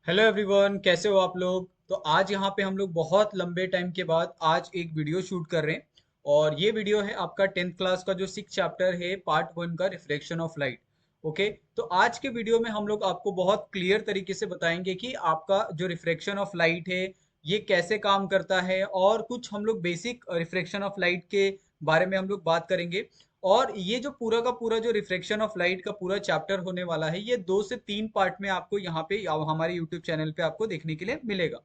Hello everyone, कैसे हो आप लोग। तो आज यहाँ पे हम लोग बहुत लंबे टाइम के बाद आज एक वीडियो शूट कर रहे हैं। और ये वीडियो है आपका 10th क्लास का जो 6 चैप्टर है पार्ट 1 का रिफ्लेक्शन ऑफ लाइट। ओके। तो आज के वीडियो में हम लोग आपको बहुत क्लियर तरीके से बताएंगे कि आपका जो रिफ्लेक्शन ऑफ लाइट है ये कैसे काम करता है, और कुछ हम लोग बेसिक रिफ्लेक्शन ऑफ लाइट के बारे में हम लोग बात करेंगे। और ये जो पूरा का पूरा जो रिफ्लेक्शन ऑफ लाइट का पूरा चैप्टर होने वाला है ये 2 से 3 पार्ट में आपको यहाँ पे हमारे यूट्यूब चैनल पे आपको देखने के लिए मिलेगा।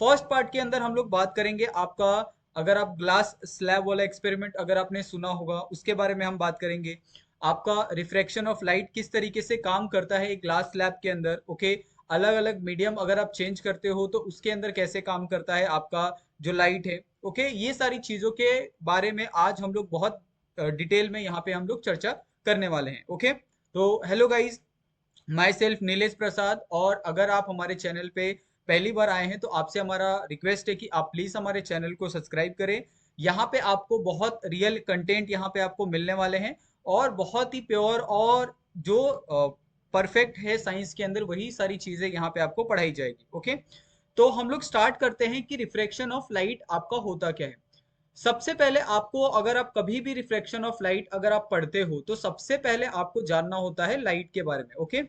फर्स्ट पार्ट के अंदर हम लोग बात करेंगे आपका, अगर आप ग्लास स्लैब वाला एक्सपेरिमेंट अगर आपने सुना होगा उसके बारे में हम बात करेंगे। आपका रिफ्रैक्शन ऑफ लाइट किस तरीके से काम करता है एक ग्लास स्लैब के अंदर। ओके। अलग अलग मीडियम अगर आप चेंज करते हो तो उसके अंदर कैसे काम करता है आपका जो लाइट है। ओके। ये सारी चीजों के बारे में आज हम लोग बहुत डिटेल में यहाँ पे हम लोग चर्चा करने वाले हैं। ओके। तो hello guys, myself Nilesh Prasad. और अगर आप हमारे चैनल पे पहली बार आए हैं तो आपसे हमारा रिक्वेस्ट है कि आप प्लीज हमारे चैनल को सब्सक्राइब करें। यहाँ पे आपको बहुत रियल कंटेंट यहाँ पे आपको मिलने वाले हैं, और बहुत ही प्योर और जो परफेक्ट है साइंस के अंदर वही सारी चीजें यहाँ पे आपको पढ़ाई जाएगी। ओके। तो हम लोग स्टार्ट करते हैं कि रिफ्रैक्शन ऑफ लाइट आपका होता क्या है। सबसे पहले आपको, अगर आप कभी भी रिफ्लेक्शन ऑफ लाइट अगर आप पढ़ते हो तो सबसे पहले आपको जानना होता है लाइट के बारे में। ओके।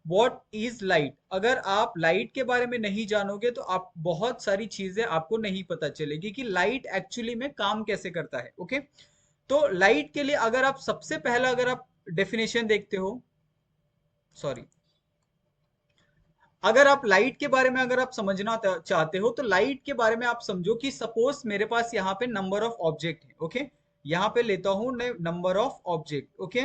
What is light. अगर आप लाइट के बारे में नहीं जानोगे तो आप बहुत सारी चीजें आपको नहीं पता चलेगी कि लाइट एक्चुअली में काम कैसे करता है। ओके। तो लाइट के लिए अगर आप सबसे पहला अगर आप डेफिनेशन देखते हो, सॉरी, अगर आप लाइट के बारे में अगर आप समझना चाहते हो तो लाइट के बारे में आप समझो कि सपोज मेरे पास यहाँ पे नंबर ऑफ ऑब्जेक्ट है। ओके। यहाँ पे लेता हूं नंबर ऑफ ऑब्जेक्ट। ओके।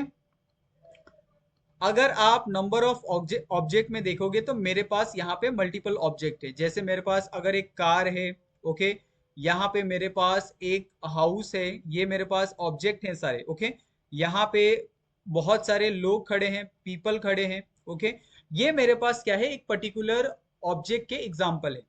अगर आप नंबर ऑफ ऑब्जेक्ट में देखोगे तो मेरे पास यहाँ पे मल्टीपल ऑब्जेक्ट है। जैसे मेरे पास अगर एक कार है, ओके, यहाँ पे मेरे पास एक हाउस है, ये मेरे पास ऑब्जेक्ट हैं सारे। ओके। यहाँ पे बहुत सारे लोग खड़े हैं, पीपल खड़े हैं। ओके। ये मेरे पास क्या है, एक पर्टिकुलर ऑब्जेक्ट के एग्जाम्पल है।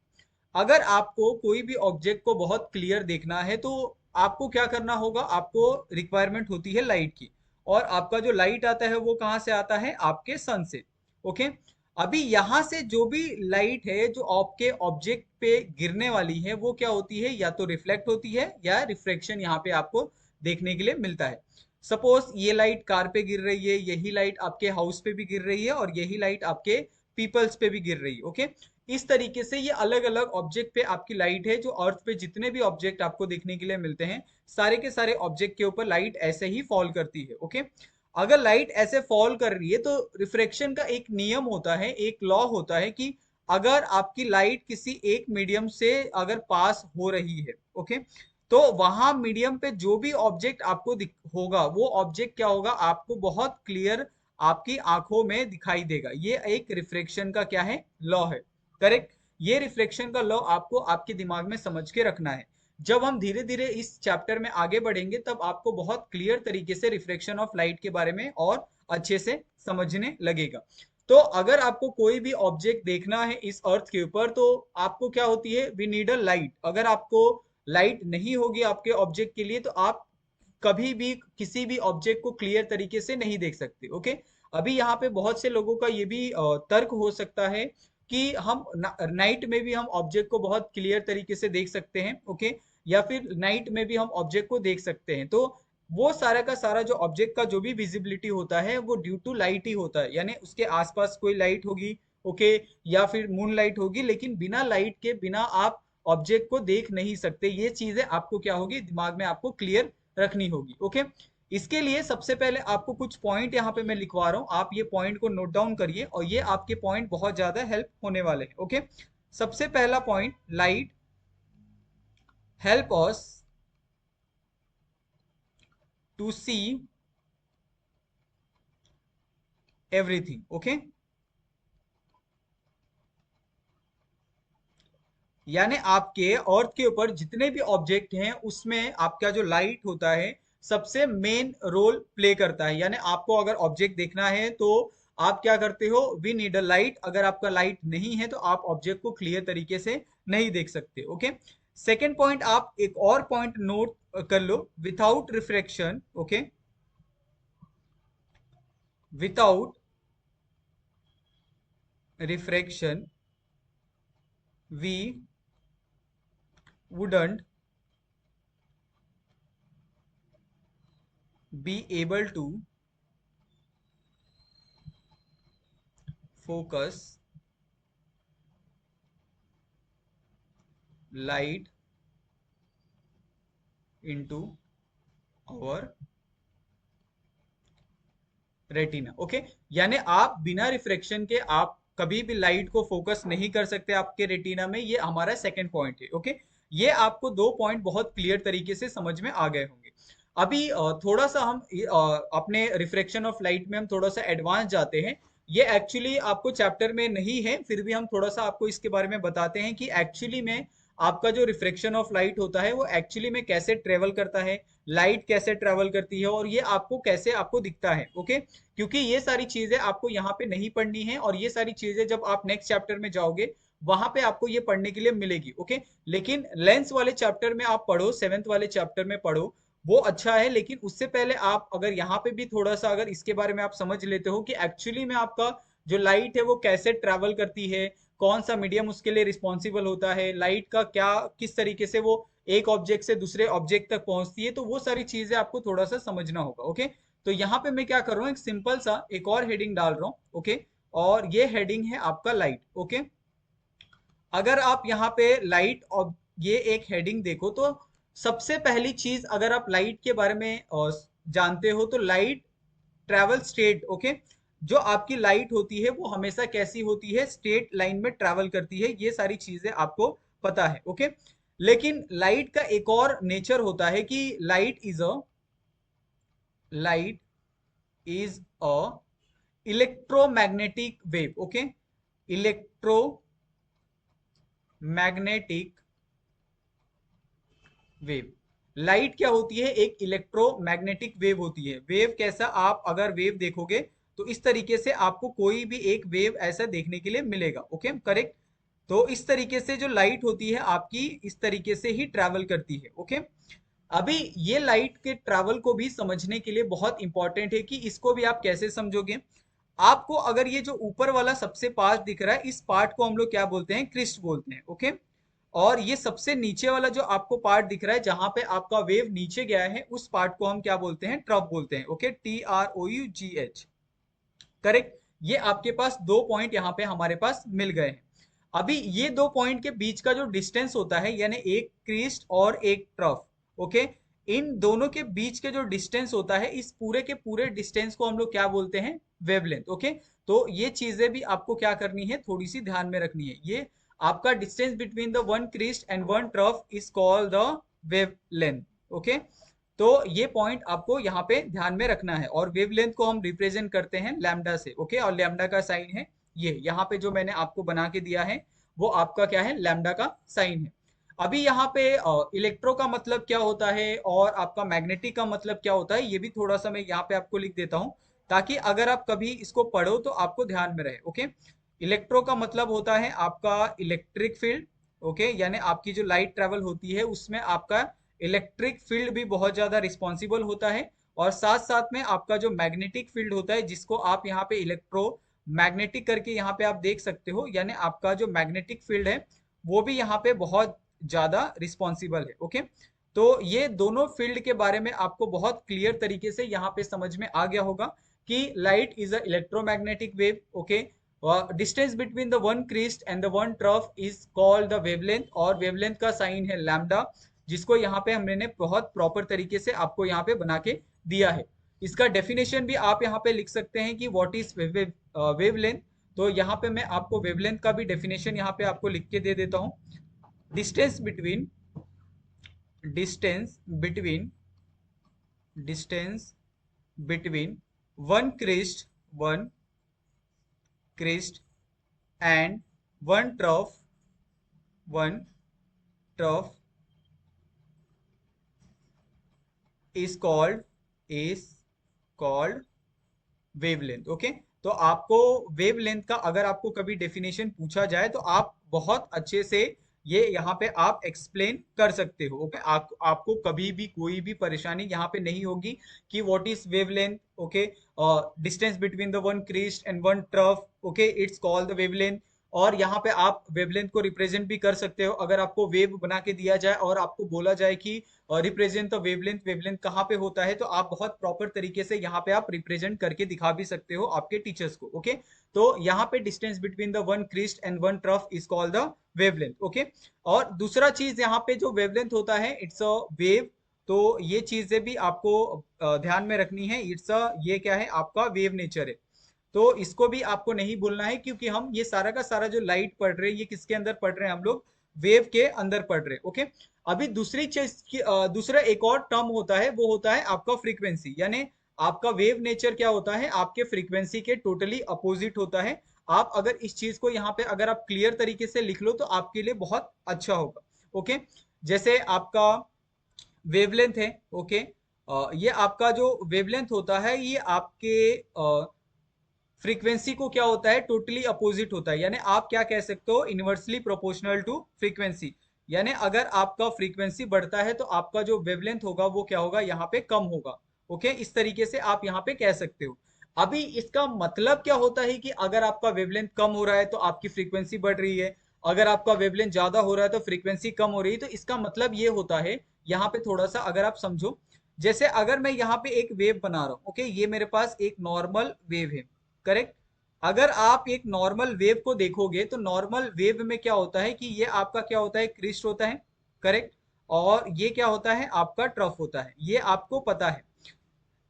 अगर आपको कोई भी ऑब्जेक्ट को बहुत क्लियर देखना है तो आपको क्या करना होगा, आपको रिक्वायरमेंट होती है लाइट की। और आपका जो लाइट आता है वो कहाँ से आता है, आपके सन से। ओके। अभी यहाँ से जो भी लाइट है जो आपके ऑब्जेक्ट पे गिरने वाली है वो क्या होती है, या तो रिफ्लेक्ट होती है या रिफ्रेक्शन यहाँ पे आपको देखने के लिए मिलता है। सपोज ये लाइट कार पे गिर रही है, यही लाइट आपके हाउस पे भी गिर रही है, और यही लाइट आपके पीपल्स पे भी गिर रही है। ओके। इस तरीके से ये अलग अलग ऑब्जेक्ट पे आपकी लाइट है। जो अर्थ पे जितने भी ऑब्जेक्ट आपको देखने के लिए मिलते हैं सारे के सारे ऑब्जेक्ट के ऊपर लाइट ऐसे ही फॉल करती है। ओके। अगर लाइट ऐसे फॉल कर रही है तो रिफ्रेक्शन का एक नियम होता है, एक लॉ होता है कि अगर आपकी लाइट किसी एक मीडियम से अगर पास हो रही है, ओके, तो वहां मीडियम पे जो भी ऑब्जेक्ट आपको होगा वो ऑब्जेक्ट क्या होगा, आपको बहुत क्लियर आपकी आंखों में दिखाई देगा। ये एक रिफ्लेक्शन का क्या है, लॉ है। करेक्ट। ये रिफ्लेक्शन का लॉ आपको आपके दिमाग में समझ के रखना है। जब हम धीरे धीरे इस चैप्टर में आगे बढ़ेंगे तब आपको बहुत क्लियर तरीके से रिफ्लेक्शन ऑफ लाइट के बारे में और अच्छे से समझने लगेगा। तो अगर आपको कोई भी ऑब्जेक्ट देखना है इस अर्थ के ऊपर तो आपको क्या होती है, वी नीड अ लाइट। अगर आपको लाइट नहीं होगी आपके ऑब्जेक्ट के लिए तो आप कभी भी किसी भी ऑब्जेक्ट को क्लियर तरीके से नहीं देख सकते। ओके। अभी यहाँ पे बहुत से लोगों का ये भी तर्क हो सकता है कि हम नाइट में भी हम ऑब्जेक्ट को बहुत क्लियर तरीके से देख सकते हैं। ओके। या फिर नाइट में भी हम ऑब्जेक्ट को देख सकते हैं। तो वो सारा का सारा जो ऑब्जेक्ट का जो भी विजिबिलिटी होता है वो ड्यू टू लाइट ही होता है, यानी उसके आसपास कोई लाइट होगी। ओके। या फिर मून लाइट होगी, लेकिन बिना लाइट के बिना आप ऑब्जेक्ट को देख नहीं सकते। ये चीजें आपको क्या होगी, दिमाग में आपको क्लियर रखनी होगी। ओके। इसके लिए सबसे पहले आपको कुछ पॉइंट यहाँ पे मैं लिखवा रहा हूँ, आप ये पॉइंट को नोट डाउन करिए और ये आपके पॉइंट बहुत ज्यादा हेल्प होने वाले हैं। ओके। सबसे पहला point, light help us to see everything. Okay. यानी आपके अर्थ के ऊपर जितने भी ऑब्जेक्ट हैं उसमें आपका जो लाइट होता है सबसे मेन रोल प्ले करता है। यानी आपको अगर ऑब्जेक्ट देखना है तो आप क्या करते हो, वी नीड अ लाइट। अगर आपका लाइट नहीं है तो आप ऑब्जेक्ट को क्लियर तरीके से नहीं देख सकते। ओके। सेकेंड पॉइंट, आप एक और पॉइंट नोट कर लो, without reflection. Okay. Without refraction we wouldn't be able to focus light into our retina. Okay, यानी आप बिना रिफ्रेक्शन के आप कभी भी लाइट को फोकस नहीं कर सकते आपके रेटिना में, ये हमारा सेकंड पॉइंट है। ओके, ये आपको दो पॉइंट बहुत क्लियर तरीके से समझ में आ गए होंगे। अभी थोड़ा सा हम अपने रिफ्रेक्शन ऑफ लाइट में हम थोड़ा सा एडवांस जाते हैं। ये एक्चुअली आपको चैप्टर में नहीं है, फिर भी हम थोड़ा सा आपको इसके बारे में बताते हैं कि एक्चुअली में आपका जो रिफ्रेक्शन ऑफ लाइट होता है वो एक्चुअली में कैसे ट्रेवल करता है, लाइट कैसे ट्रेवल करती है, और ये आपको कैसे आपको दिखता है। ओके, क्योंकि ये सारी चीजें आपको यहाँ पे नहीं पढ़नी है, और ये सारी चीजें जब आप नेक्स्ट चैप्टर में जाओगे वहां पे आपको ये पढ़ने के लिए मिलेगी। ओके, लेकिन लेंस वाले चैप्टर में आप पढ़ो, सेवेंथ वाले चैप्टर में पढ़ो, वो अच्छा है। लेकिन उससे पहले आप अगर यहाँ पे भी थोड़ा सा अगर इसके बारे में आप समझ लेते हो कि एक्चुअली में आपका जो लाइट है वो कैसे ट्रैवल करती है, कौन सा मीडियम उसके लिए रिस्पॉन्सिबल होता है, लाइट का क्या किस तरीके से वो एक ऑब्जेक्ट से दूसरे ऑब्जेक्ट तक पहुंचती है, तो वो सारी चीजें आपको थोड़ा सा समझना होगा। ओके, तो यहाँ पे मैं क्या कर रहा हूँ, एक सिंपल सा एक और हेडिंग डाल रहा हूँ। ओके, और ये हेडिंग है आपका लाइट। ओके, अगर आप यहाँ पे लाइट और ये एक हेडिंग देखो तो सबसे पहली चीज अगर आप लाइट के बारे में जानते हो तो लाइट ट्रैवल स्ट्रेट। ओके, जो आपकी लाइट होती है वो हमेशा कैसी होती है, स्ट्रेट लाइन में ट्रैवल करती है, ये सारी चीजें आपको पता है। ओके, लेकिन लाइट का एक और नेचर होता है कि light is a electromagnetic wave. Okay, electromagnetic wave. Light क्या होती है, एक इलेक्ट्रोमैग्नेटिक वेव होती है। वेव कैसा, आप अगर वेव देखोगे तो इस तरीके से आपको कोई भी एक वेव ऐसा देखने के लिए मिलेगा। Okay, correct. तो इस तरीके से जो लाइट होती है आपकी इस तरीके से ही ट्रैवल करती है। ओके, अभी ये लाइट के ट्रैवल को भी समझने के लिए बहुत इंपॉर्टेंट है कि इसको भी आप कैसे समझोगे। आपको अगर ये जो ऊपर वाला सबसे पास दिख रहा है, इस पार्ट को हम लोग क्या बोलते हैं, क्रिस्ट बोलते हैं। ओके, और ये सबसे नीचे वाला जो आपको पार्ट दिख रहा है जहां पे आपका वेव नीचे गया है, उस पार्ट को हम क्या बोलते हैं, ट्रफ बोलते हैं। Okay, TROUGH, correct. ये आपके पास दो पॉइंट यहाँ पे हमारे पास मिल गए हैं। अभी ये दो पॉइंट के बीच का जो डिस्टेंस होता है, यानी एक क्रीस्ट और एक ट्रफ। ओके, इन दोनों के बीच के जो डिस्टेंस होता है, इस पूरे के पूरे डिस्टेंस को हम लोग क्या बोलते हैं, वेवलेंथ। ओके, तो ये चीजें भी आपको क्या करनी है, थोड़ी सी ध्यान में रखनी है। ये आपका distance between the one Crest and one trough is called the wavelength. Okay, तो ये पॉइंट आपको यहाँ पे ध्यान में रखना है। और वेवलेंथ को हम रिप्रेजेंट करते हैं लैम्डा से। ओके, और लैम्डा का साइन है ये यहाँ पे जो मैंने आपको बना के दिया है, वो आपका क्या है, लैम्डा का साइन है। अभी यहाँ पे इलेक्ट्रो का मतलब क्या होता है और आपका मैग्नेटिक का मतलब क्या होता है, ये भी थोड़ा सा मैं यहाँ पे आपको लिख देता हूँ, ताकि अगर आप कभी इसको पढ़ो तो आपको ध्यान में रहे। ओके, इलेक्ट्रो का मतलब होता है आपका इलेक्ट्रिक फील्ड। ओके, यानी आपकी जो लाइट ट्रेवल होती है उसमें आपका इलेक्ट्रिक फील्ड भी बहुत ज्यादा रिस्पॉन्सिबल होता है। और साथ साथ में आपका जो मैग्नेटिक फील्ड होता है, जिसको आप यहाँ पे इलेक्ट्रो मैग्नेटिक करके यहाँ पे आप देख सकते हो, यानी आपका जो मैग्नेटिक फील्ड है वो भी यहाँ पे बहुत ज्यादा रिस्पॉन्सिबल है। ओके, तो ये दोनों फील्ड के बारे में आपको बहुत क्लियर तरीके से यहाँ पे समझ में आ गया होगा कि light is a electromagnetic wave. Okay, distance between the one crest and the one trough is called the wavelength, और वेवलेंथ का साइन है लैम्डा, जिसको यहाँ पे हमने बहुत प्रॉपर तरीके से आपको यहाँ पे बना के दिया है। इसका डेफिनेशन भी आप यहाँ पे लिख सकते हैं कि व्हाट इज वेवलेंथ। तो यहाँ पे मैं आपको वेवलेंथ का भी डेफिनेशन यहाँ पे आपको लिख के दे देता हूँ। Distance between distance between distance between one crest and one trough is called wavelength. Okay, तो आपको वेवलेंथ का अगर आपको कभी डेफिनेशन पूछा जाए तो आप बहुत अच्छे से ये यहाँ पे आप एक्सप्लेन कर सकते हो। ओके, आपको कभी भी कोई भी परेशानी यहाँ पे नहीं होगी कि what is wavelength. Okay, distance between the one crest and one trough, okay, it's called the wavelength. और यहाँ पे आप वेवलेंथ को रिप्रेजेंट भी कर सकते हो। अगर आपको वेव बना के दिया जाए और आपको बोला जाए कि रिप्रेजेंट द वेवलेंथ, वेवलेंथ कहाँ पे होता है, तो आप बहुत प्रॉपर तरीके से यहाँ पे आप रिप्रेजेंट करके दिखा भी सकते हो आपके टीचर्स को। ओके, तो यहाँ पे distance between the one crest and one trough is called the wavelength. Okay, और दूसरा चीज यहाँ पे जो वेवलेंथ होता है, इट्स अ वेव। तो ये चीजें भी आपको ध्यान में रखनी है। इट्स अ, ये क्या है, आपका वेव नेचर है। तो इसको भी आपको नहीं भूलना है, क्योंकि हम ये सारा का सारा जो लाइट पढ़ रहे हैं, ये किसके अंदर पढ़ रहे हैं, हम लोग वेव के अंदर पढ़ रहे हैं। ओके, अभी दूसरी चीज की दूसरा एक और टर्म होता है, वो होता है आपका फ्रीक्वेंसी। यानी आपका वेव नेचर क्या होता है, आपके फ्रीक्वेंसी के टोटली अपोजिट होता है। आप अगर इस चीज को यहाँ पे अगर आप क्लियर तरीके से लिख लो तो आपके लिए बहुत अच्छा होगा। ओके, जैसे आपका वेवलेंथ है। ओके, ये आपका जो वेवलेंथ होता है, ये आपके फ्रीक्वेंसी को क्या होता है, टोटली अपोजिट होता है। यानी आप क्या कह सकते हो, इनवर्सली प्रोपोर्शनल टू फ्रीक्वेंसी। यानी अगर आपका फ्रीक्वेंसी बढ़ता है तो आपका जो वेवलेंथ होगा वो क्या होगा, यहाँ पे कम होगा। ओके, इस तरीके से आप यहाँ पे कह सकते हो। अभी इसका मतलब क्या होता है कि अगर आपका वेवलेंथ कम हो रहा है तो आपकी फ्रीक्वेंसी बढ़ रही है, अगर आपका वेवलेंथ ज्यादा हो रहा है तो फ्रीक्वेंसी कम हो रही है। तो इसका मतलब ये होता है, यहाँ पे थोड़ा सा अगर आप समझो, जैसे अगर मैं यहाँ पे एक वेव बना रहा हूँ। ओके, ये मेरे पास एक नॉर्मल वेव है, करेक्ट। अगर आप एक नॉर्मल वेव को देखोगे तो नॉर्मल वेव में क्या होता है कि ये आपका क्या होता है, क्रिस्ट होता है, करेक्ट। और ये क्या होता है, आपका ट्रफ होता है, ये आपको पता है।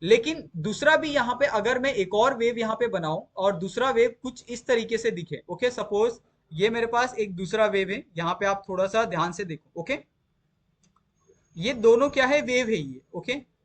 लेकिन दूसरा भी यहाँ पे अगर मैं एक और वेव यहाँ पे बनाऊं और दूसरा वेव कुछ इस तरीके से दिखे। ओके, सपोज ये मेरे पास एक दूसरा वेव है, यहाँ पे आप थोड़ा सा ध्यान से देखो। ओके, ये दोनों क्या है, वेव है ये। ओके,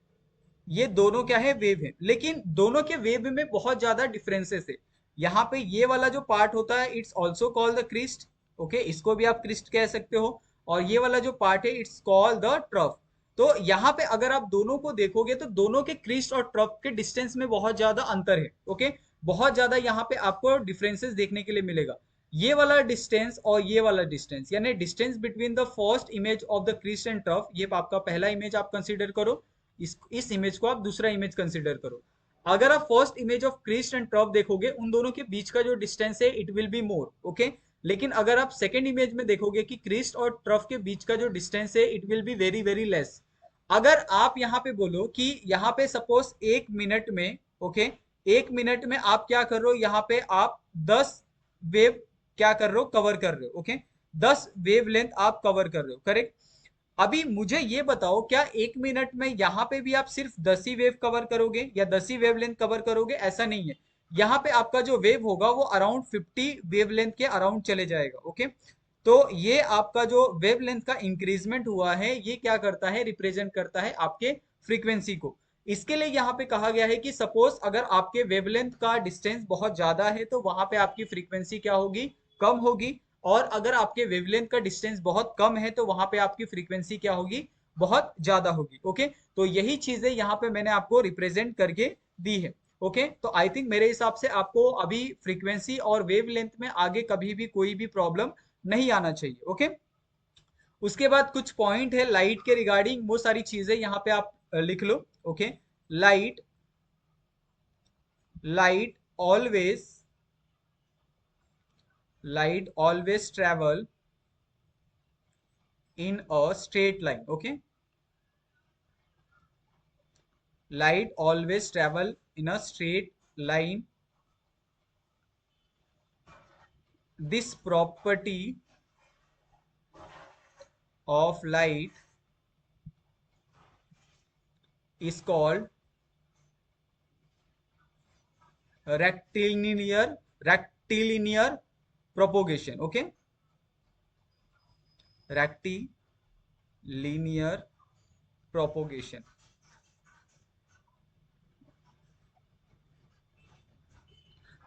ये दोनों क्या है, वेव है। लेकिन दोनों के वेव में बहुत ज्यादा डिफरेंसेस है। यहाँ पे ये वाला जो पार्ट होता है, it's also called the crest. Okay, इसको भी आप क्रिस्ट कह सकते हो। और ये वाला जो पार्ट है, इट्स कॉल्ड द ट्रफ। तो यहाँ पे अगर आप दोनों को देखोगे तो दोनों के क्रिस्ट और ट्रफ के डिस्टेंस में बहुत ज्यादा अंतर है। ओके, बहुत ज्यादा यहाँ पे आपको डिफरेंसेस देखने के लिए मिलेगा। ये वाला डिस्टेंस और ये वाला डिस्टेंस, यानी distance between the first image of the crest and trough, ये आपका पहला इमेज आप कंसीडर करो। इस इमेज को आप दूसरा इमेज कंसिडर करो। अगर आप first image of crest and trough देखोगे, उन दोनों के बीच का जो डिस्टेंस है, it will be more. Okay, लेकिन अगर आप सेकेंड इमेज में देखोगे कि क्रिस्ट और ट्रफ के बीच का जो डिस्टेंस है, it will be very very less. अगर आप यहाँ पे बोलो कि यहाँ पे सपोज 1 मिनट में, ओके, 1 मिनट में आप क्या कर रहे हो, यहाँ पे आप 10 वेव क्या कर रहे हो, कवर कर रहे हो। ओके, 10 वेव लेंथ आप कवर कर रहे हो, करेक्ट। अभी मुझे ये बताओ, क्या 1 मिनट में यहाँ पे भी आप सिर्फ 10 ही वेव कवर करोगे या 10 ही वेव लेंथ कवर करोगे? ऐसा नहीं है। यहाँ पे आपका जो वेव होगा वो अराउंड 50 वेव लेंथ के अराउंड चले जाएगा। ओके, तो ये आपका जो वेव लेंथ का इंक्रीजमेंट हुआ है, ये क्या करता है, रिप्रेजेंट करता है आपके फ्रीक्वेंसी को। इसके लिए यहाँ पे कहा गया है कि सपोज अगर आपके वेवलेंथ का डिस्टेंस बहुत ज्यादा है तो वहां पे आपकी फ्रीक्वेंसी क्या होगी, कम होगी। और अगर आपके वेवलेंथ का डिस्टेंस बहुत कम है तो वहां पे आपकी फ्रीक्वेंसी क्या होगी, बहुत ज्यादा होगी। ओके, तो यही चीजें यहाँ पे मैंने आपको रिप्रेजेंट करके दी है। ओके, तो आई थिंक मेरे हिसाब से आपको अभी फ्रीक्वेंसी और वेव लेंथ में आगे कभी भी कोई भी प्रॉब्लम नहीं आना चाहिए। ओके, उसके बाद कुछ पॉइंट है लाइट के रिगार्डिंग, वो सारी चीजें यहाँ पे आप लिख लो। Okay, light light always light always travel in a straight line. Okay, light always travel in a straight line. This property of light is called rectilinear propagation. Okay, rectilinear propagation.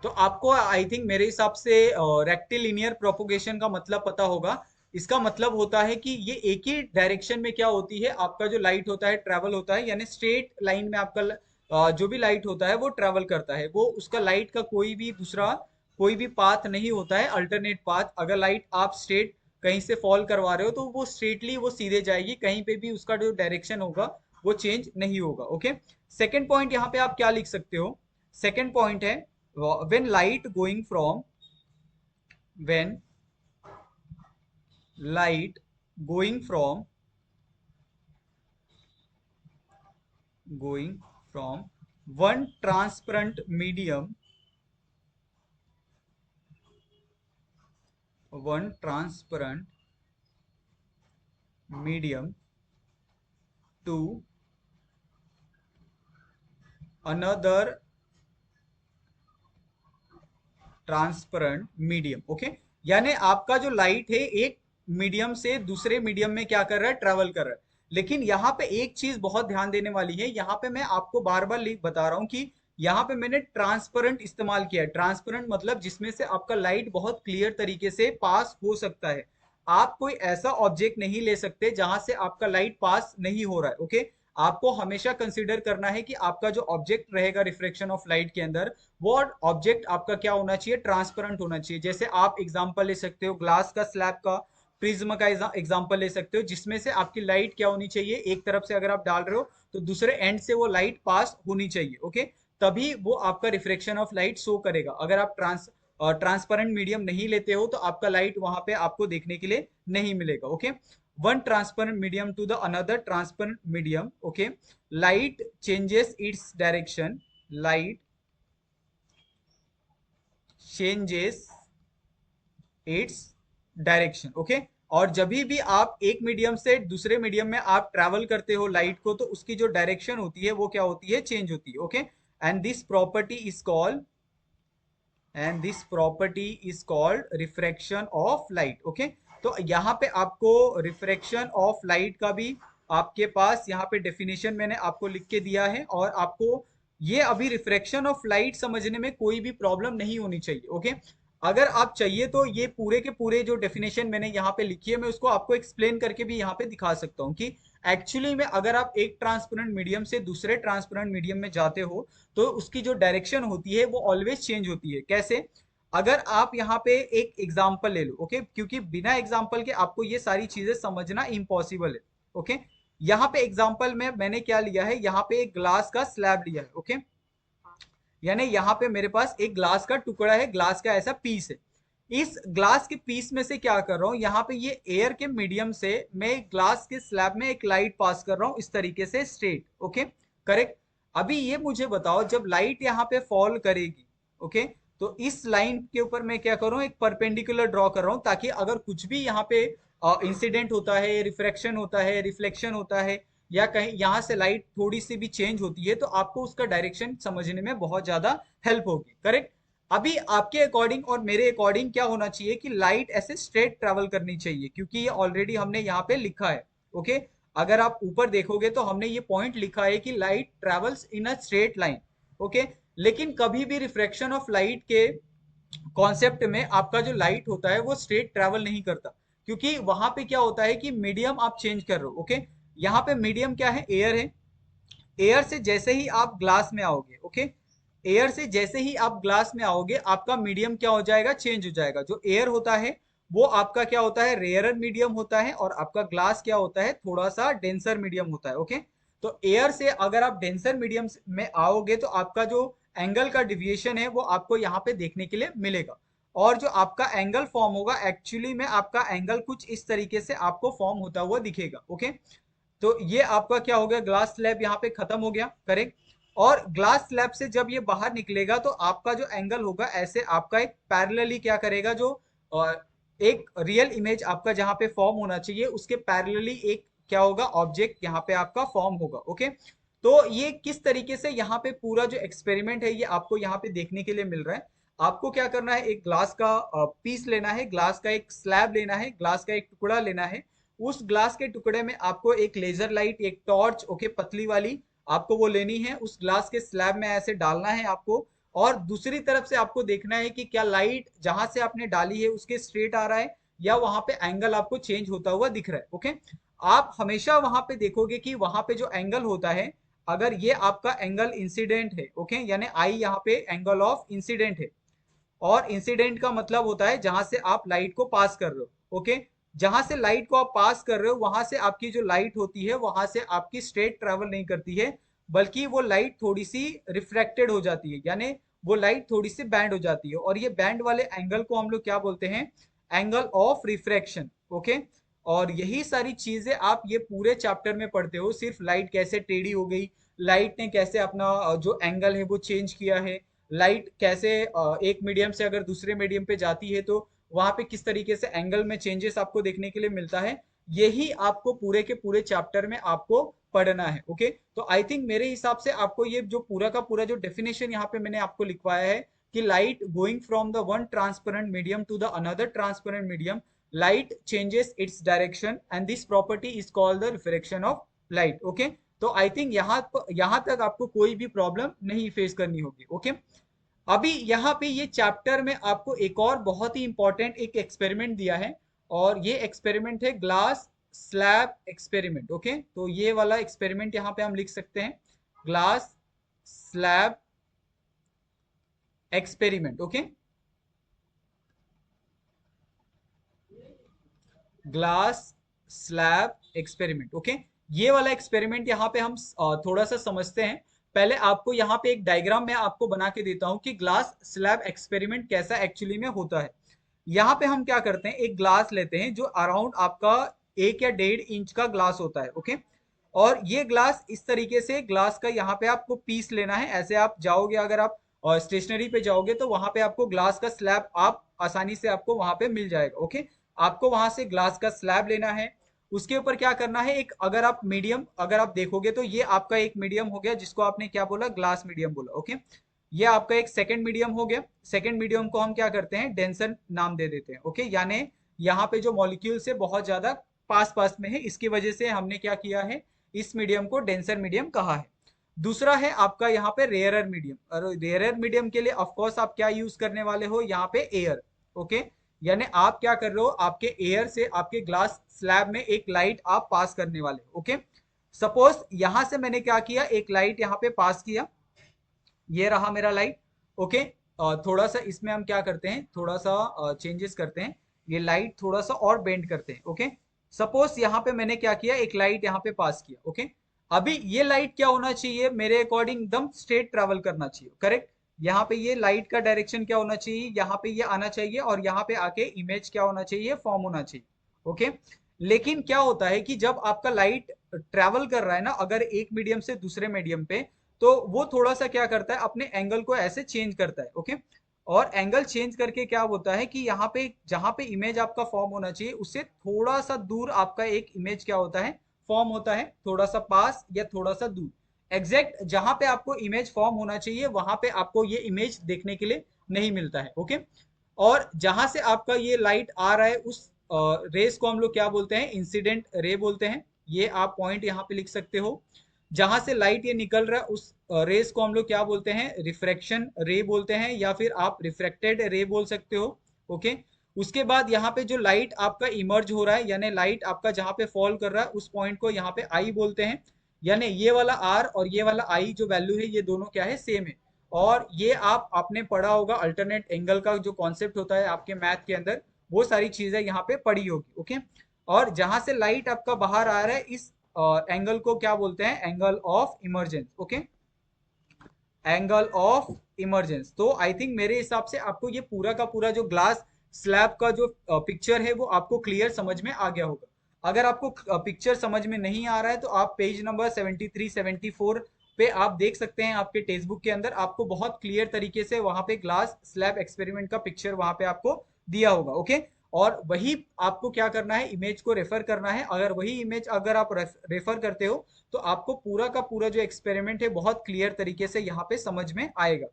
तो आपको आई थिंक मेरे हिसाब से rectilinear propagation का मतलब पता होगा। इसका मतलब होता है कि ये एक ही डायरेक्शन में क्या होती है, आपका जो लाइट होता है ट्रेवल होता है, यानी स्ट्रेट लाइन में आपका जो भी लाइट होता है वो ट्रेवल करता है। वो उसका लाइट का कोई भी दूसरा कोई भी पाथ नहीं होता है, अल्टरनेट पाथ। अगर लाइट आप स्ट्रेट कहीं से फॉल करवा रहे हो तो वो स्ट्रेटली वो सीधे जाएगी, कहीं पे भी उसका जो डायरेक्शन होगा वो चेंज नहीं होगा। ओके, सेकेंड पॉइंट यहाँ पे आप क्या लिख सकते हो, सेकेंड पॉइंट है when light going from when light going from going from one transparent medium to another transparent medium. Okay, यानी आपका जो लाइट है एक मीडियम से दूसरे मीडियम में क्या कर रहा है, ट्रेवल कर रहा है। लेकिन यहाँ पे एक चीज बहुत ध्यान देने वाली है, यहाँ पे मैं आपको बार बार लिख बता रहा हूँ कि यहाँ पे मैंने ट्रांसपेरेंट इस्तेमाल किया है। ट्रांसपेरेंट मतलब जिसमें से आपका लाइट बहुत क्लियर तरीके से पास हो सकता है। आप कोई ऐसा ऑब्जेक्ट नहीं ले सकते जहां से आपका लाइट पास नहीं हो रहा है। ओके, आपको हमेशा कंसीडर करना है कि आपका जो ऑब्जेक्ट रहेगा रिफ्लेक्शन ऑफ लाइट के अंदर, वो ऑब्जेक्ट आपका क्या होना चाहिए, ट्रांसपेरेंट होना चाहिए। जैसे आप एग्जांपल ले सकते हो ग्लास का, स्लैब का, प्रिज्म का एग्जांपल ले सकते हो, जिसमें से आपकी लाइट क्या होनी चाहिए, एक तरफ से अगर आप डाल रहे हो तो दूसरे एंड से वो लाइट पास होनी चाहिए। ओके, तभी वो आपका रिफ्लेक्शन ऑफ लाइट शो करेगा। अगर आप ट्रांसपेरेंट मीडियम नहीं लेते हो तो आपका लाइट वहां पे आपको देखने के लिए नहीं मिलेगा। Okay, one transparent medium to the another transparent medium, okay, light changes its direction, light changes its direction. Okay, और जब भी आप एक मीडियम से दूसरे मीडियम में आप ट्रैवल करते हो लाइट को, तो उसकी जो डायरेक्शन होती है वो क्या होती है, चेंज होती है। Okay, and this property is called refraction of light. Okay, तो यहाँ पे आपको रिफ्रैक्शन ऑफ लाइट का भी आपके पास यहाँ पे डेफिनेशन मैंने आपको लिख के दिया है, और आपको ये अभी रिफ्रैक्शन ऑफ लाइट समझने में कोई भी प्रॉब्लम नहीं होनी चाहिए। ओके, अगर आप चाहिए तो ये पूरे के पूरे जो डेफिनेशन मैंने यहाँ पे लिखी है मैं उसको आपको एक्सप्लेन करके भी यहाँ पे दिखा सकता हूँ कि एक्चुअली में अगर आप एक ट्रांसपेरेंट मीडियम से दूसरे ट्रांसपेरेंट मीडियम में जाते हो तो उसकी जो डायरेक्शन होती है वो ऑलवेज चेंज होती है। कैसे? अगर आप यहाँ पे एक एग्जाम्पल ले लो। ओके, क्योंकि बिना एग्जाम्पल के आपको ये सारी चीजें समझना इम्पॉसिबल है। ओके, यहाँ पे एग्जाम्पल में मैंने क्या लिया है, यहाँ पे एक ग्लास का स्लैब लिया है। ओके, यानी यहाँ पे मेरे पास एक ग्लास का टुकड़ा है, ग्लास का ऐसा पीस है। इस ग्लास के पीस में से क्या कर रहा हूँ, यहाँ पे ये एयर के मीडियम से मैं ग्लास के स्लैब में एक लाइट पास कर रहा हूँ इस तरीके से स्ट्रेट। Okay, correct. अभी ये मुझे बताओ, जब लाइट यहाँ पे फॉल करेगी, ओके, तो इस लाइन के ऊपर मैं क्या कर रहा हूँ, एक परपेंडिकुलर ड्रॉ कर रहा हूँ, ताकि अगर कुछ भी यहाँ पे इंसिडेंट होता है, रिफ्रैक्शन होता है, रिफ्लेक्शन होता है, या कहीं यहाँ से लाइट थोड़ी सी भी चेंज होती है, तो आपको उसका डायरेक्शन समझने में बहुत ज्यादा हेल्प होगी। करेक्ट। अभी आपके अकॉर्डिंग और मेरे अकॉर्डिंग क्या होना चाहिए कि लाइट ऐसे स्ट्रेट ट्रेवल करनी चाहिए, क्योंकि ये ऑलरेडी हमने यहाँ पे लिखा है। ओके, अगर आप ऊपर देखोगे तो हमने ये पॉइंट लिखा है कि light travels in a straight line. Okay, लेकिन कभी भी रिफ्रैक्शन ऑफ लाइट के कॉन्सेप्ट में आपका जो लाइट होता है वो स्ट्रेट ट्रेवल नहीं करता, क्योंकि वहां पे क्या होता है कि मीडियम आप चेंज कर रहे हो। ओके, यहाँ पे मीडियम क्या है, एयर है। एयर से जैसे ही आप ग्लास में आओगे, ओके, एयर से जैसे ही आप ग्लास में आओगे आपका मीडियम क्या हो जाएगा, चेंज हो जाएगा। जो एयर होता है वो आपका क्या होता है, रेयरर मीडियम होता है, और आपका ग्लास क्या होता है, थोड़ा सा डेंसर मीडियम होता है। ओके, तो एयर से अगर आप डेंसर मीडियम में आओगे तो आपका जो एंगल का डिविएशन है वो आपको यहाँ पे देखने के लिए मिलेगा, और जो आपका एंगल फॉर्म होगा एक्चुअली में आपका एंगल कुछ इस तरीके से आपको फॉर्म होता हुआ दिखेगा। ओके, तो ये आपका क्या हो गया, ग्लास स्लैब यहाँ पे खत्म हो गया। करेक्ट। और ग्लास स्लैब से जब ये बाहर निकलेगा तो आपका जो एंगल होगा ऐसे आपका एक पैरेलली क्या करेगा, जो एक रियल इमेज आपका जहाँ पे फॉर्म होना चाहिए उसके पैरेलली एक क्या होगा, ऑब्जेक्ट यहाँ पे आपका फॉर्म होगा। ओके, तो ये किस तरीके से यहाँ पे पूरा जो एक्सपेरिमेंट है ये आपको यहाँ पे देखने के लिए मिल रहा है। आपको क्या करना है, एक ग्लास का पीस लेना है, ग्लास का एक स्लैब लेना है, ग्लास का एक टुकड़ा लेना है। उस ग्लास के टुकड़े में आपको एक लेजर लाइट, एक टॉर्च, ओके, पतली वाली, आपको वो लेनी है, उस ग्लास के स्लैब में ऐसे डालना है आपको, और दूसरी तरफ से आपको देखना है कि क्या लाइट जहां से आपने डाली है उसके स्ट्रेट आ रहा है या वहां पे एंगल आपको चेंज होता हुआ दिख रहा है। ओके, आप हमेशा वहां पे देखोगे कि वहां पे जो एंगल होता है, अगर ये आपका एंगल इंसिडेंट है, ओके, यानी आई यहाँ पे एंगल ऑफ इंसिडेंट है, और इंसिडेंट का मतलब होता है जहां से आप लाइट को पास कर रहे हो। ओके, जहां से लाइट को आप पास कर रहे हो वहां से आपकी जो लाइट होती है वहां से आपकी स्ट्रेट ट्रेवल नहीं करती है, बल्कि वो लाइट थोड़ी सी रिफ्लेक्टेड हो जाती है, यानी वो लाइट थोड़ी सी बैंड हो जाती है, और ये बैंड वाले एंगल को हम लोग क्या बोलते हैं, एंगल ऑफ रिफ्रैक्शन। ओके, और यही सारी चीजें आप ये पूरे चैप्टर में पढ़ते हो, सिर्फ लाइट कैसे टेढ़ी हो गई, लाइट ने कैसे अपना जो एंगल है वो चेंज किया है, लाइट कैसे एक मीडियम से अगर दूसरे मीडियम पे जाती है तो वहां पे किस तरीके से एंगल में चेंजेस आपको देखने के लिए मिलता है, यही आपको पूरे के पूरे चैप्टर में आपको पढ़ना है। ओके, तो आई थिंक मेरे हिसाब से आपको ये जो पूरा का पूरा जो डेफिनेशन यहाँ पे मैंने आपको लिखवाया है कि light going from the one transparent medium to the another transparent medium, light changes its direction and this property is called the reflection of light. Okay, तो आई थिंक यहाँ तक आपको कोई भी प्रॉब्लम नहीं फेस करनी होगी। ओके, अभी यहाँ पे ये चैप्टर में आपको एक और बहुत ही इंपॉर्टेंट एक एक्सपेरिमेंट दिया है, और ये एक्सपेरिमेंट है ग्लास स्लैब एक्सपेरिमेंट। ओके, तो ये वाला एक्सपेरिमेंट यहाँ पे हम लिख सकते हैं, glass slab experiment. Okay, glass slab experiment. Okay, ये वाला एक्सपेरिमेंट यहाँ पे हम थोड़ा सा समझते हैं। पहले आपको यहाँ पे एक डायग्राम मैं आपको बना के देता हूँ कि ग्लास स्लैब एक्सपेरिमेंट कैसा एक्चुअली में होता है। यहाँ पे हम क्या करते हैं, एक ग्लास लेते हैं जो अराउंड आपका 1 या 1.5 इंच का ग्लास होता है। ओके, और ये ग्लास इस तरीके से ग्लास का यहाँ पे आपको पीस लेना है। ऐसे आप जाओगे, अगर आप स्टेशनरी पे जाओगे तो वहां पे आपको ग्लास का स्लैब आप आसानी से आपको वहां पे मिल जाएगा। ओके, आपको वहां से ग्लास का स्लैब लेना है। उसके ऊपर क्या करना है, एक अगर आप मीडियम अगर आप देखोगे तो ये आपका एक मीडियम हो गया जिसको आपने क्या बोला, ग्लास मीडियम बोला। ओके, ये आपका एक सेकंड मीडियम हो गया। सेकंड मीडियम को हम क्या करते हैं, डेंसर नाम दे देते हैं। ओके, यानी यहाँ पे जो मॉलिक्यूल्स है बहुत ज्यादा पास पास में है, इसकी वजह से हमने क्या किया है, इस मीडियम को डेंसर मीडियम कहा है। दूसरा है आपका यहाँ पे रेयरर मीडियम, और रेयरर मीडियम के लिए ऑफकोर्स आप क्या यूज करने वाले हो, यहाँ पे एयर। ओके, यानी आप क्या कर रहे हो, आपके एयर से आपके ग्लास स्लैब में एक लाइट आप पास करने वाले हो। ओके, सपोज यहां से मैंने क्या किया, एक लाइट यहाँ पे पास किया, ये रहा मेरा लाइट। ओके, थोड़ा सा इसमें हम क्या करते हैं, थोड़ा सा चेंजेस करते हैं, ये लाइट थोड़ा सा और बेंड करते हैं। ओके, सपोज यहाँ पे मैंने क्या किया, एक लाइट यहाँ पे पास किया। ओके, अभी ये लाइट क्या होना चाहिए, मेरे अकॉर्डिंग एकदम स्ट्रेट ट्रेवल करना चाहिए। करेक्ट, यहाँ पे ये लाइट का डायरेक्शन क्या होना चाहिए, यहाँ पे ये आना चाहिए, और यहाँ पे आके इमेज क्या होना चाहिए, फॉर्म होना चाहिए। ओके, लेकिन क्या होता है कि जब आपका लाइट ट्रेवल कर रहा है ना, अगर एक मीडियम से दूसरे मीडियम पे, तो वो थोड़ा सा क्या करता है, अपने एंगल को ऐसे चेंज करता है। ओके, और एंगल चेंज करके क्या होता है कि यहाँ पे जहां पे इमेज आपका फॉर्म होना चाहिए उससे थोड़ा सा दूर आपका एक इमेज क्या होता है, फॉर्म होता है, थोड़ा सा पास या थोड़ा सा दूर। एग्जैक्ट जहां पे आपको इमेज फॉर्म होना चाहिए वहां पे आपको ये इमेज देखने के लिए नहीं मिलता है। ओके, और जहां से आपका ये लाइट आ रहा है उस रेस को हम लोग क्या बोलते हैं, इंसिडेंट रे बोलते हैं। ये आप पॉइंट यहाँ पे लिख सकते हो। जहां से लाइट ये निकल रहा है उस रेस को हम लोग क्या बोलते हैं, रिफ्रैक्शन रे बोलते हैं, या फिर आप रिफ्रैक्टेड रे बोल सकते हो। ओके, उसके बाद यहाँ पे जो लाइट आपका इमर्ज हो रहा है, यानी लाइट आपका जहां पे फॉल कर रहा है उस पॉइंट को यहाँ पे आई बोलते हैं। यानी ये वाला आर और ये वाला आई जो वैल्यू है ये दोनों क्या है, सेम है। और ये आप आपने पढ़ा होगा, अल्टरनेट एंगल का जो कॉन्सेप्ट होता है आपके मैथ के अंदर, वो सारी चीजें यहाँ पे पढ़ी होगी। ओके, और जहां से लाइट आपका बाहर आ रहा है इस एंगल को क्या बोलते हैं, angle of emergence. Okay, angle of emergence. तो आई थिंक मेरे हिसाब से आपको ये पूरा का पूरा जो ग्लास स्लैब का जो पिक्चर है वो आपको क्लियर समझ में आ गया होगा। अगर आपको पिक्चर समझ में नहीं आ रहा है तो आप पेज नंबर 73 74 पे आप देख सकते हैं, आपके टेक्स्ट बुक के अंदर आपको बहुत क्लियर तरीके से वहां पे ग्लास स्लैब एक्सपेरिमेंट का पिक्चर वहां पे आपको दिया होगा। ओके, और वही आपको क्या करना है, इमेज को रेफर करना है। अगर वही इमेज अगर आप रेफर करते हो तो आपको पूरा का पूरा जो एक्सपेरिमेंट है बहुत क्लियर तरीके से यहाँ पे समझ में आएगा।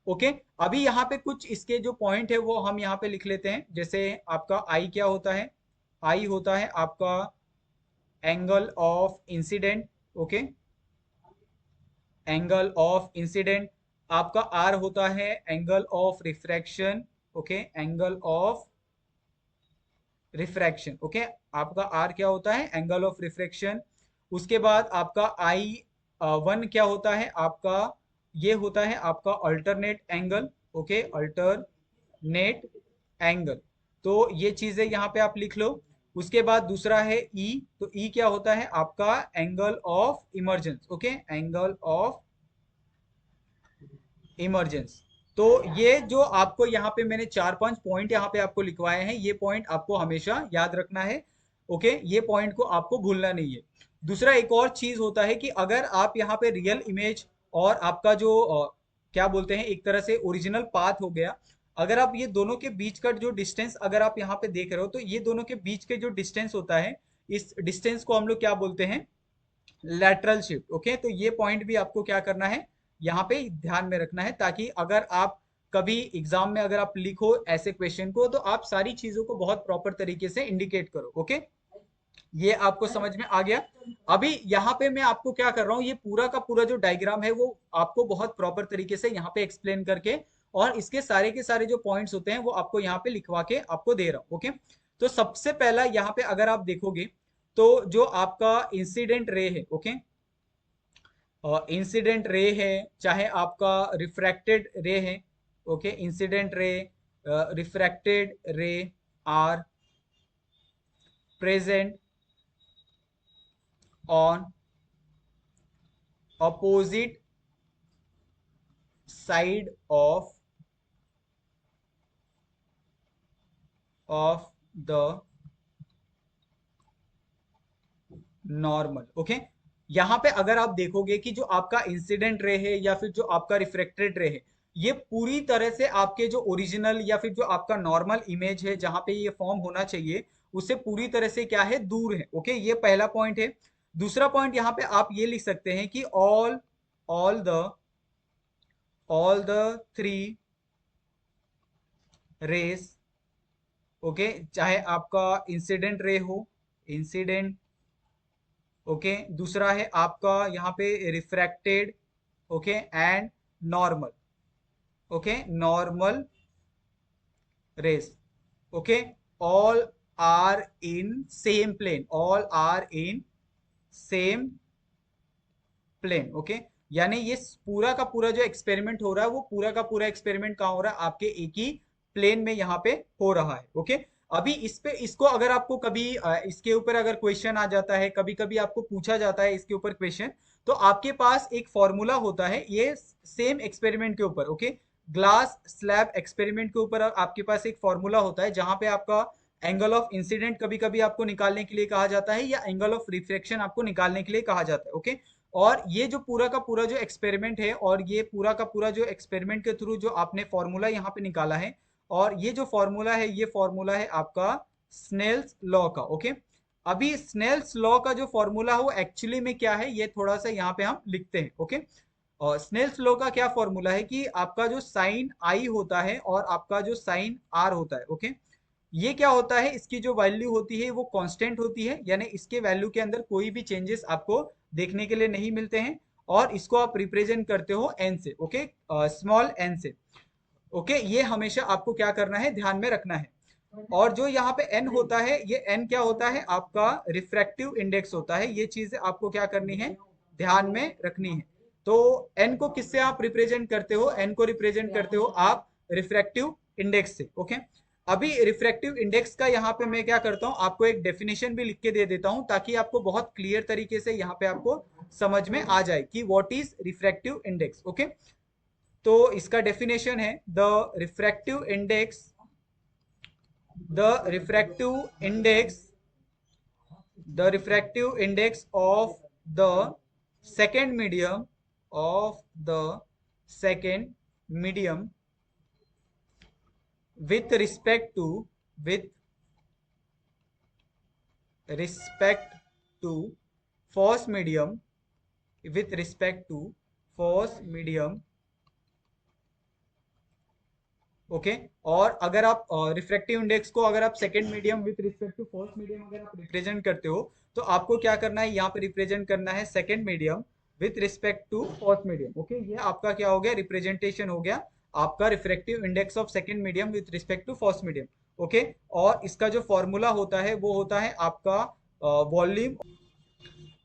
ओके, अभी यहाँ पे कुछ इसके जो पॉइंट है वो हम यहाँ पे लिख लेते हैं। जैसे आपका आई क्या होता है, आई होता है आपका angle of incident. Okay, angle of incident. आपका आर होता है angle of refraction. Okay, angle of refraction. Okay, आपका आर क्या होता है, एंगल ऑफ रिफ्रैक्शन। उसके बाद आपका आई वन क्या होता है आपका, ये होता है आपका alternate angle. Okay, alternate angle. तो ये चीजें यहाँ पे आप लिख लो। उसके बाद दूसरा है ई, तो ई क्या होता है आपका angle of emergence. Okay, angle of emergence. तो ये जो आपको यहाँ पे मैंने 4-5 पॉइंट यहाँ पे आपको लिखवाए हैं, ये पॉइंट आपको हमेशा याद रखना है। ओके, ये पॉइंट को आपको भूलना नहीं है। दूसरा एक और चीज होता है कि अगर आप यहाँ पे रियल इमेज और आपका जो क्या बोलते हैं, एक तरह से ओरिजिनल पाथ हो गया, अगर आप ये दोनों के बीच का जो डिस्टेंस अगर आप यहाँ पे देख रहे हो, तो ये दोनों के बीच के जो डिस्टेंस होता है, इस डिस्टेंस को हम लोग क्या बोलते हैं, लैटरल शिफ्ट। ओके, तो ये पॉइंट भी आपको क्या करना है, यहाँ पे ध्यान में रखना है, ताकि अगर आप कभी एग्जाम में अगर आप लिखो ऐसे क्वेश्चन को, तो आप सारी चीजों को बहुत प्रॉपर तरीके से इंडिकेट करो। ओके, ये आपको समझ में आ गया। अभी यहाँ पे मैं आपको क्या कर रहा हूँ, ये पूरा का पूरा जो डायग्राम है वो आपको बहुत प्रॉपर तरीके से यहाँ पे एक्सप्लेन करके, और इसके सारे के सारे जो पॉइंट्स होते हैं वो आपको यहाँ पे लिखवा के आपको दे रहा हूँ। ओके, तो सबसे पहला यहाँ पे अगर आप देखोगे, तो जो आपका इंसिडेंट रे है, ओके, इंसिडेंट रे है, चाहे आपका रिफ्रैक्टेड रे है, okay, incident ray, refracted ray are present on opposite side of the normal. Okay, यहाँ पे अगर आप देखोगे कि जो आपका इंसिडेंट रे है या फिर जो आपका रिफ्लेक्टेड रे है, ये पूरी तरह से आपके जो ओरिजिनल या फिर जो आपका नॉर्मल इमेज है जहां पे ये फॉर्म होना चाहिए, उससे पूरी तरह से क्या है, दूर है। ओके, ये पहला पॉइंट है। दूसरा पॉइंट यहाँ पे आप ये लिख सकते हैं कि all the all the three rays, okay, चाहे आपका इंसिडेंट रे हो, इंसिडेंट, ओके, दूसरा है आपका यहाँ पे refracted, okay, and normal, okay, normal rays, okay, all are in same plane, all are in same plane. Okay, यानी ये पूरा का पूरा जो एक्सपेरिमेंट हो रहा है, वो पूरा का पूरा एक्सपेरिमेंट कहाँ हो रहा है, आपके एक ही प्लेन में यहाँ पे हो रहा है। ओके, अभी इस पे इसको अगर आपको कभी इसके ऊपर अगर क्वेश्चन आ जाता है, कभी कभी आपको पूछा जाता है इसके ऊपर क्वेश्चन, तो आपके पास एक फॉर्मूला होता है ये सेम एक्सपेरिमेंट के ऊपर। ओके, ग्लास स्लैब एक्सपेरिमेंट के ऊपर आपके पास एक फॉर्मूला होता है जहां पे आपका एंगल ऑफ इंसिडेंट कभी कभी आपको निकालने के लिए कहा जाता है, या एंगल ऑफ रिफ्लेक्शन आपको निकालने के लिए कहा जाता है। ओके, और ये जो पूरा का पूरा जो एक्सपेरिमेंट है, और ये पूरा का पूरा जो एक्सपेरिमेंट के थ्रू जो आपने फॉर्मूला यहाँ पे निकाला है, और ये जो फॉर्मूला है, ये फॉर्मूला है आपका स्नेल्स लॉ का। ओके, अभी स्नेल्स लॉ का जो फॉर्मूला है वो एक्चुअली में क्या है, ये थोड़ा सा यहाँ पे हम लिखते हैं। ओके, और स्नेल्स लॉ का क्या फॉर्मूला है कि आपका जो साइन आई होता है और आपका जो साइन आर होता है, ओके, ये क्या होता है, इसकी जो वैल्यू होती है वो कांस्टेंट होती है, यानी इसके वैल्यू के अंदर कोई भी चेंजेस आपको देखने के लिए नहीं मिलते हैं, और इसको आप रिप्रेजेंट करते हो एन से। ओके, स्मॉल एन से। ओके, ये हमेशा आपको क्या करना है, ध्यान में रखना है। और जो यहाँ पे एन होता है, ये एन क्या होता है, आपका रिफ्रैक्टिव इंडेक्स होता है। ये चीज आपको क्या करनी है, ध्यान में रखनी है। तो एन को किससे आप रिप्रेजेंट करते हो, एन को रिप्रेजेंट करते हो आप रिफ्रैक्टिव इंडेक्स से। ओके, अभी रिफ्रैक्टिव इंडेक्स का यहाँ पे मैं क्या करता हूँ, आपको एक डेफिनेशन भी लिख के दे देता हूँ, ताकि आपको बहुत क्लियर तरीके से यहाँ पे आपको समझ में आ जाए कि what is refractive index. Okay, तो इसका डेफिनेशन है the refractive index the refractive index of the second medium of the second medium with respect to first medium with respect to first medium। Okay, और अगर आप refractive index को अगर आप second medium with respect to first medium अगर आप represent करते हो, तो आपको क्या करना है, यहाँ पे रिप्रेजेंट करना है second medium with respect to first medium. Okay, ये आपका क्या हो गया, रिप्रेजेंटेशन हो गया आपका refractive index of second medium with respect to first medium. Okay, और इसका जो फॉर्मूला होता है वो होता है आपका वॉल्यूम।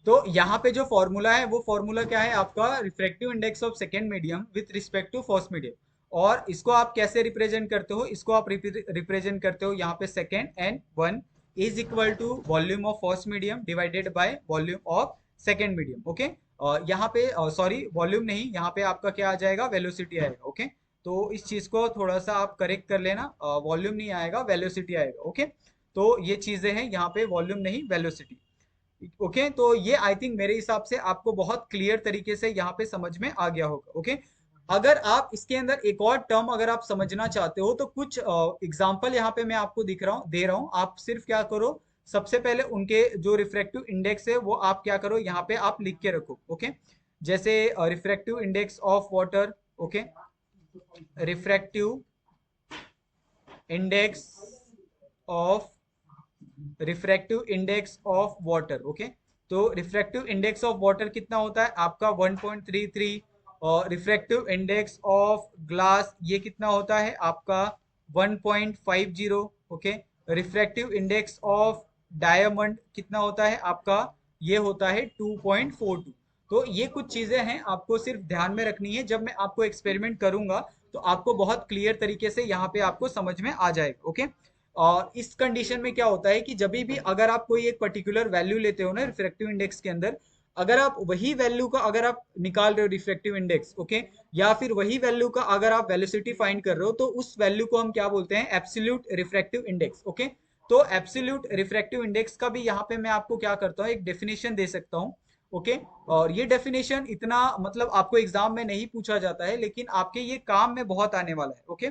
तो यहाँ पे जो फॉर्मूला है वो फॉर्मूला क्या है, आपका refractive index of second medium with respect to first medium. और इसको आप कैसे रिप्रेजेंट करते हो, इसको आप रिप्रेजेंट करते हो यहाँ पे second and one is equal to volume of first medium divided by volume of second medium. Okay, यहाँ पे सॉरी वॉल्यूम नहीं, यहाँ पे आपका क्या आ जाएगा, वेलोसिटी आएगा। ओके, तो इस चीज को थोड़ा सा आप करेक्ट कर लेना, वॉल्यूम नहीं आएगा, वेलोसिटी आएगा। ओके, तो ये चीजें हैं यहाँ पे, वॉल्यूम नहीं वेलोसिटी। ओके, तो ये आई थिंक मेरे हिसाब से आपको बहुत क्लियर तरीके से यहाँ पे समझ में आ गया होगा। ओके, अगर आप इसके अंदर एक और टर्म अगर आप समझना चाहते हो तो कुछ एग्जांपल यहाँ पे मैं आपको दिख रहा हूँ दे रहा हूँ, आप सिर्फ क्या करो, सबसे पहले उनके जो रिफ्रैक्टिव इंडेक्स है वो आप क्या करो, यहाँ पे आप लिख के रखो। ओके, जैसे refractive index of water. Okay, refractive index of refractive index of water. Okay, तो रिफ्रैक्टिव इंडेक्स ऑफ वाटर कितना होता है आपका 1.33, और रिफ्रैक्टिव इंडेक्स ऑफ ग्लास ये कितना होता है आपका 1.50। Okay, refractive index of diamond कितना होता है आपका, ये होता है 2.42। तो ये कुछ चीजें हैं आपको सिर्फ ध्यान में रखनी है, जब मैं आपको एक्सपेरिमेंट करूंगा तो आपको बहुत क्लियर तरीके से यहाँ पे आपको समझ में आ जाएगा। ओके, और इस कंडीशन में क्या होता है कि जब भी अगर आप कोई एक पर्टिकुलर वैल्यू लेते हो ना रिफ्रैक्टिव इंडेक्स के अंदर, अगर आप वही वैल्यू का अगर आप निकाल रहे हो रिफ्रैक्टिव इंडेक्स, ओके, या फिर वही वैल्यू का अगर आप वेलोसिटी फाइंड कर रहे हो, तो उस वैल्यू को हम क्या बोलते हैं, एब्सोल्यूट रिफ्रैक्टिव इंडेक्स। ओके, तो एब्सोल्यूट रिफ्रैक्टिव इंडेक्स का भी यहाँ पे मैं आपको क्या करता हूँ, एक डेफिनेशन दे सकता हूँ। ओके, और ये डेफिनेशन इतना मतलब आपको एग्जाम में नहीं पूछा जाता है, लेकिन आपके ये काम में बहुत आने वाला है। ओके,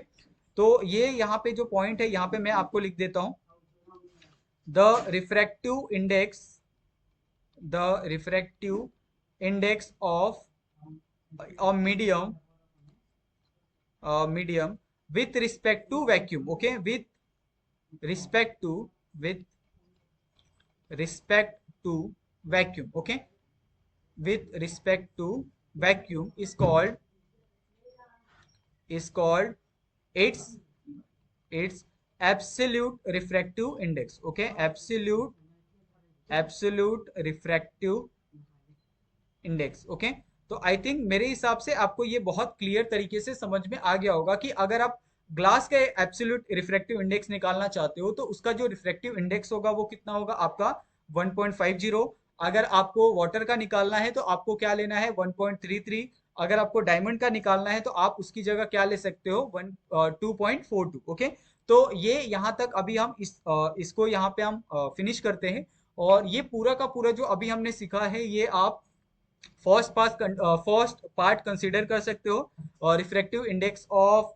तो ये यहाँ पे जो पॉइंट है यहाँ पे मैं आपको लिख देता हूं, the refractive index, the refractive index of a medium, medium with respect to vacuum. Okay, respect to with respect to vacuum. Okay, with respect to vacuum is called its its absolute refractive index। okay, absolute refractive index. Okay, तो I think मेरे हिसाब से आपको ये बहुत clear तरीके से समझ में आ गया होगा कि अगर आप ग्लास का एब्सोल्यूट रिफ्रैक्टिव इंडेक्स निकालना चाहते हो तो उसका जो रिफ्रैक्टिव इंडेक्स होगा वो कितना होगा आपका 1.50। अगर आपको वाटर का निकालना है तो आपको क्या लेना है 1.33। अगर आपको डायमंड का निकालना है तो आप उसकी जगह क्या ले सकते हो 2.42। ओके, तो ये यहाँ तक अभी हम इसको यहाँ पे हम फिनिश करते हैं, और ये पूरा का पूरा जो अभी हमने सीखा है ये आप फर्स्ट पार्ट कंसीडर कर सकते हो रिफ्रैक्टिव इंडेक्स ऑफ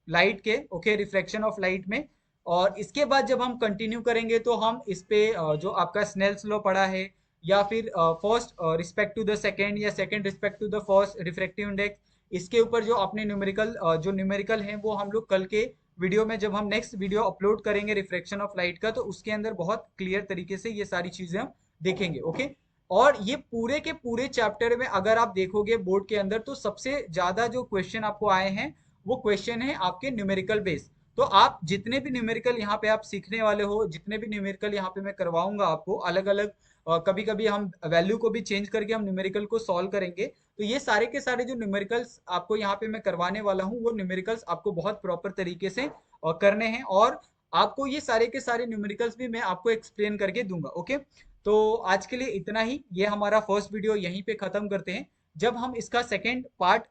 लाइट के। ओके, रिफ्लेक्शन ऑफ लाइट में, और इसके बाद जब हम कंटिन्यू करेंगे तो हम इस पे जो आपका स्नेल्स लॉ पढ़ा है, या फिर first respect to the second, या second respect to the first refractive index, इसके ऊपर जो अपने न्यूमेरिकल जो न्यूमेरिकल हैं वो हम लोग कल के वीडियो में, जब हम नेक्स्ट वीडियो अपलोड करेंगे रिफ्लेक्शन ऑफ लाइट का, तो उसके अंदर बहुत क्लियर तरीके से ये सारी चीजें हम देखेंगे। ओके, और ये पूरे के पूरे चैप्टर में अगर आप देखोगे बोर्ड के अंदर तो सबसे ज्यादा जो क्वेश्चन आपको आए हैं वो क्वेश्चन है आपके न्यूमेरिकल बेस। तो आप जितने भी न्यूमेरिकल यहाँ पे आप सीखने वाले हो, जितने भी न्यूमेरिकल यहाँ पे मैं करवाऊंगा आपको अलग अलग, कभी कभी हम वैल्यू को भी चेंज करके हम न्यूमेरिकल को सॉल्व करेंगे, तो ये सारे के सारे जो न्यूमेरिकल्स आपको यहाँ पे मैं करवाने वाला हूँ वो न्यूमेरिकल्स आपको बहुत प्रॉपर तरीके से करने हैं, और आपको ये सारे के सारे न्यूमेरिकल्स भी मैं आपको एक्सप्लेन करके दूंगा। ओके, तो आज के लिए इतना ही, ये हमारा फर्स्ट वीडियो यहीं पे खत्म करते हैं। जब हम इसका सेकेंड पार्ट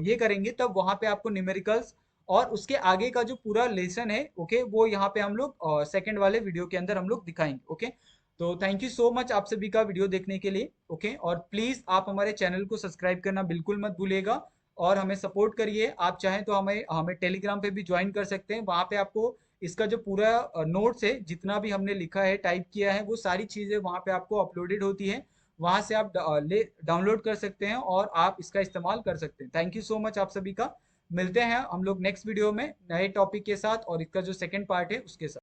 ये करेंगे तब वहां पे आपको न्यूमेरिकल्स और उसके आगे का जो पूरा लेसन है, ओके, वो यहाँ पे हम लोग सेकेंड वाले वीडियो के अंदर हम लोग दिखाएंगे। ओके, तो थैंक यू सो मच आप सभी का वीडियो देखने के लिए। ओके, और प्लीज आप हमारे चैनल को सब्सक्राइब करना बिल्कुल मत भूलिएगा, और हमें सपोर्ट करिए। आप चाहें तो हमें हमें टेलीग्राम पे भी ज्वाइन कर सकते हैं, वहां पे आपको इसका जो पूरा नोट्स है, जितना भी हमने लिखा है टाइप किया है वो सारी चीजें वहां पे आपको अपलोडेड होती है, वहां से आप डाउनलोड कर सकते हैं और आप इसका इस्तेमाल कर सकते हैं। थैंक यू सो मच आप सभी का। मिलते हैं हम लोग नेक्स्ट वीडियो में नए टॉपिक के साथ, और इसका जो सेकंड पार्ट है उसके साथ।